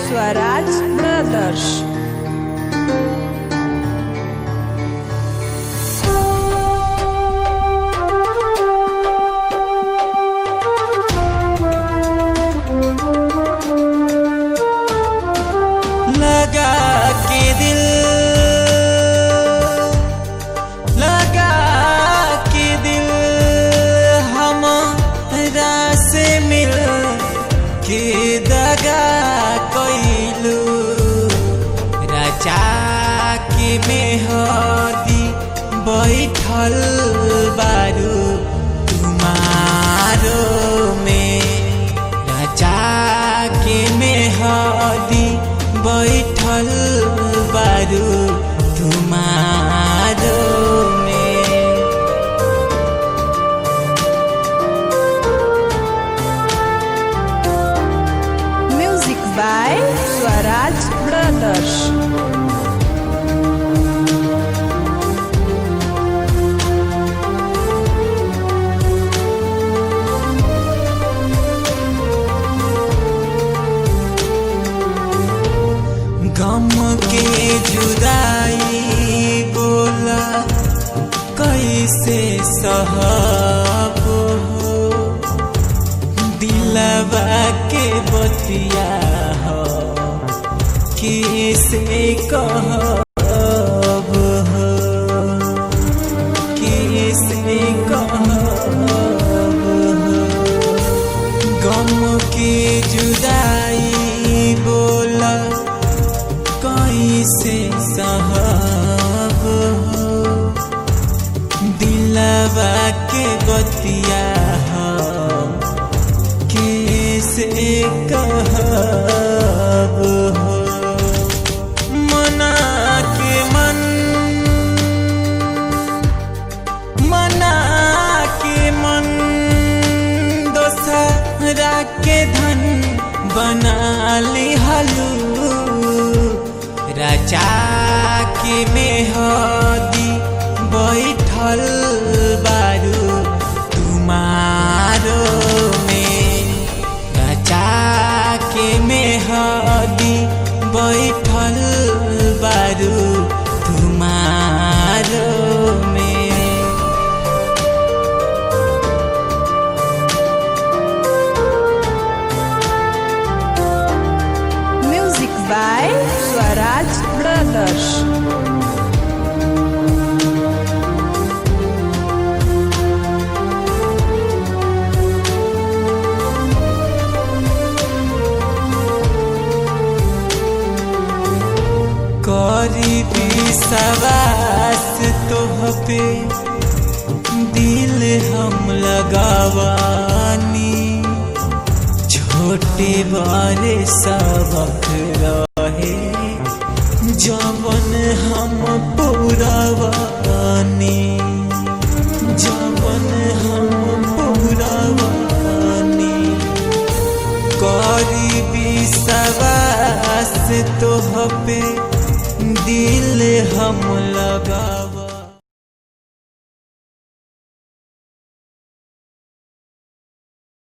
Swaraj brothers. लगा के दिल हमरा से मिल के दगा कइलू राजा के मेहदी बैठल बारू तुम्हारो में राजा के मेहदी बैठल बारू तुम्हारो by स्वराज ब्रदर्स। गम के जुदाई बोला कैसे सहब दिलवा के बतिया किसे कहब किसे कहब गम की जुदाई बोला कैसे सहब दिलवा के बतिया किसे कहब मना के मन दोसरा के धन बना लिहलू राजा के मेहदी बैठल बारू तुम्हारो में राजा के मेहदी बैठल बारू तुम्हारो में म्यूजिक बाय स्वराज ब्रदर्स। करी विश्वास तोहपे दिल हम लगावानी छोटे बड़े सबक रहे जवन हम पुरावानी जवन हम पुरावानी करी विश्वास तोहपे दिल हम लगा